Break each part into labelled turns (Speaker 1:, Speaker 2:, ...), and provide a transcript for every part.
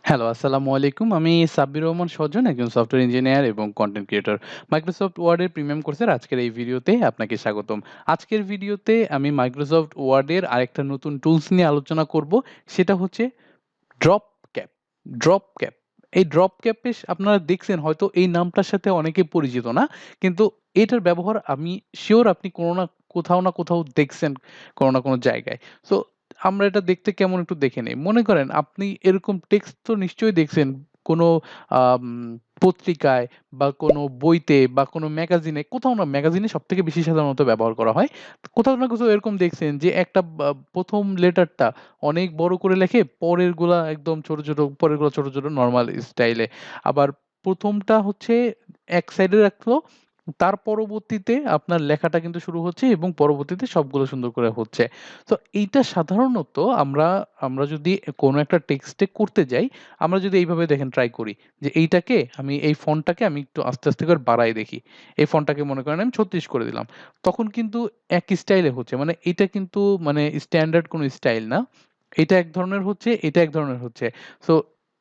Speaker 1: Hello, আসসালামু আলাইকুম। আমি সাব্বির রহমান সজন, একজন সফটওয়্যার ইঞ্জিনিয়ার এবং কনটেন্ট ক্রিয়েটর। মাইক্রোসফট ওয়ার্ডের প্রিমিয়াম কোর্সের আজকের এই ভিডিওতে আপনাকে স্বাগতম। আজকের ভিডিওতে আমি মাইক্রোসফট ওয়ার্ডের আরেকটা নতুন টুলস নিয়ে আলোচনা করব। সেটা হচ্ছে ড্রপ ক্যাপ। Drop cap. এই ড্রপ ক্যাপে আপনারা দেখছেন হয়তো এই নামটার সাথে অনেকে পরিচিত না। কিন্তু এটার ব্যবহার আমি সিউর আপনি কোথাও না কোথাও দেখছেন কোনো না কোনো জায়গায়। সো আমরা এটা দেখতে কেমন একটু দেখে নেই। মনে করেন আপনি এরকম টেক্সট তো নিশ্চয়ই দেখছেন কোনো আম পত্রিকায় বা কোনো বইতে বা কোনো ম্যাগাজিনে, কোথাও না ম্যাগাজিনে সবথেকে বেশি সাধারণত ব্যবহার করা হয়। কোথাও না কোথাও এরকম দেখছেন যে একটা ১ম লেটারটা অনেক বড় করে লেখে, পরেরগুলা একদম ছোট, ছোট, পরেরগুলা ছোট, ছোট নরমাল স্টাইলে। আবার ১ম টা হচ্ছে এক সাইডে রাখলো, তার পরবর্তীতে আপনার লেখাটা কিন্তু শুরু হচ্ছে এবং পরবর্তীতে সবগুলো সুন্দর করে হচ্ছে। তো এইটা সাধারণত আমরা যদি কোনো একটা টেক্সটে করতে যাই, আমরা যদি এইভাবে দেখেন ট্রাই করি যে এইটাকে আমি এই ফন্টটাকে আমি একটু আস্তে, আস্তে করে বাড়ায় দেখি। এই ফন্টটাকে মনে করেন আমি ৩৬ করে দিলাম। তখন কিন্তু একই স্টাইলে হচ্ছে। মানে এটা কিন্তু মানে স্ট্যান্ডার্ড কোনো স্টাইল না। এটা এক ধরনের হচ্ছে, এটা এক ধরনের হচ্ছে। সো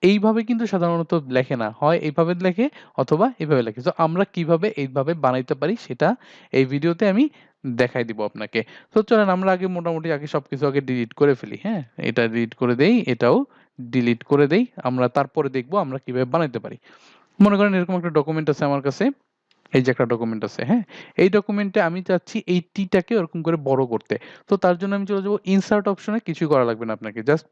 Speaker 1: এইভাবে কিন্তু সাধারণত লেখে না। হয় এভাবে লেখে অথবা এভাবে লেখে। সো আমরা কিভাবে এইভাবে বানাইতে পারি সেটা এই ভিডিওতে আমি দেখাই দিব আপনাকে। তো চলেন আমরা আগে মোটামুটি সবকিছু আগে ডিলিট করে ফেলি, হ্যাঁ? এটা ডিলিট করে দেই, এটাও ডিলিট করে দেই। আমরা তারপরে দেখব আমরা কিভাবে বানাইতে পারি। মনে করেন এরকম একটা ডকুমেন্ট আছে আমার কাছে। এই যে একটা ডকুমেন্ট আছে, হ্যাঁ? এই ডকুমেন্টে আমি চাচ্ছি এই টি-টাকে ওরকম করে বড় করতে। তো তার জন্য আমি চলে যাবো ইনসার্ট অপশনে, কিছুই করা লাগবে না আপনাকে। জাস্ট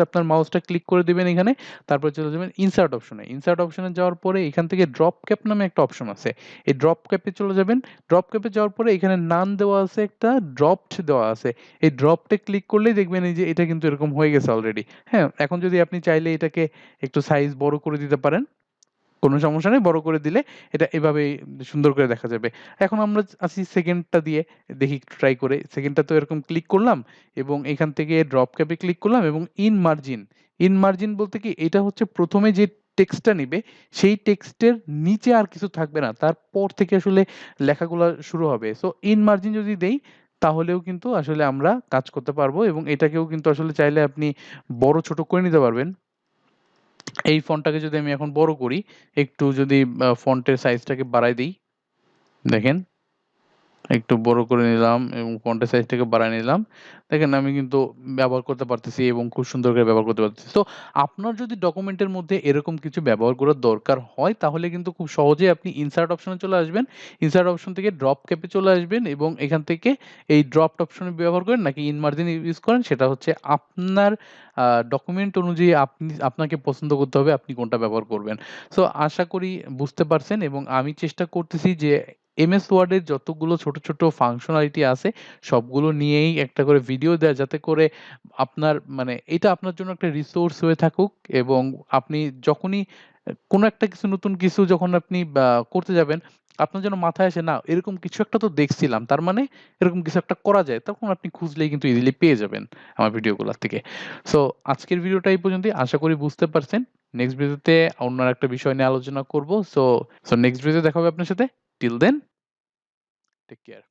Speaker 1: আপনার মাউসটা ক্লিক করে দিবেন এখানে। তারপরে চলে যাবেন ইনসার্ট অপশনে। ইনসার্ট অপশনে যাওয়ার পরে এখান থেকে ড্রপ ক্যাপ নামে একটা অপশন আছে। এই ড্রপ ক্যাপে চলে যাবেন। ড্রপ ক্যাপে যাওয়ার পরে এখানে নান দেওয়া আছে, একটা ড্রপড দেওয়া আছে। এই ড্রপটে ক্লিক করলেই দেখবেন এই যে এটা কিন্তু এরকম হয়ে গেছে অলরেডি। হ্যাঁ? এখন যদি আপনি চাইলে এটাকে একটু সাইজ বড় করে দিতে পারেন। কোনো সমস্যা নেই। বড় করে দিলে এটা এভাবেই সুন্দর করে দেখা যাবে। এখন আমরা আছি 2nd টা দিয়ে দেখি একটু ট্রাই করে। 2nd টা তো এরকম ক্লিক করলাম এবং এখান থেকে ড্রপ ক্যাপ এ ক্লিক করলাম এবং ইন মার্জিন। ইন মার্জিন বলতে কি এটা হচ্ছে ১ম এ যে টেক্সটটা নিবে সেই টেক্সটের নিচে আর কিছু থাকবে না। তারপর থেকে আসলে লেখাগুলা শুরু হবে। সো ইন মার্জিন যদি দেই তাহলেও কিন্তু আসলে আমরা কাজ করতে পারবো এবং এটাকেও কিন্তু আসলে চাইলে আপনি বড় ছোট করে নিতে পারবেন। এই ফন্টটাকে যদি আমি এখন বড় করি, একটু যদি ফন্টের সাইজটাকে বাড়ায় দেই, দেখেন একটু বড় করে নিলাম এবং ফন্টের সাইজটাকে বাড়ায় নিলাম। দেখেন আমি কিন্তু ব্যবহার করতে পারতেছি এবং খুব সুন্দর করে ব্যবহার করতে পারতেছি। তো আপনার যদি ডকুমেন্টের মধ্যে এরকম কিছু ব্যবহার করার দরকার হয় তাহলে কিন্তু খুব সহজেই আপনি ইনসার্ট অপশনে চলে আসবেন। ইনসার্ট অপশন থেকে ড্রপ ক্যাপে চলে আসবেন এবং এখান থেকে এই ড্রপড অপশনে ব্যবহার করেন নাকি ইন মার্জিন ইউজ করেন সেটা হচ্ছে আপনার ডকুমেন্ট অনুযায়ী আপনাকে পছন্দ করতে হবে আপনি কোনটা ব্যবহার করবেন। সো আশা করি বুঝতে পারছেন এবং আমি চেষ্টা করতেছি যে এমএস ওয়ার্ডের যতগুলো ছোট, ছোট ফাংশনালিটি আছে সবগুলো নিয়েই একটা করে ভিডিও দেয়া যাতে করে আপনার মানে এটা আপনার জন্য একটা রিসোর্স হয়ে থাকুক এবং আপনি যখনই কোনো একটা নতুন কিছু যখন আপনি করতে যাবেন, আপনার যেন মাথায় আসে না এরকম কিছু একটা তো দেখছিলাম। তার মানে এরকম কিছু একটা করা যায়। তখন আপনি খুঁজলেই কিন্তু ইজিলি পেয়ে যাবেন আমার ভিডিওগুলা থেকে। সো আজকের ভিডিওটা এই পর্যন্তই। আশা করি বুঝতে পারছেন। নেক্সট ভিডিওতে অন্য আরেকটা বিষয় নিয়ে আলোচনা করব। সো নেক্সট ভিডিওতে দেখা হবে আপনার সাথে। Till then take care.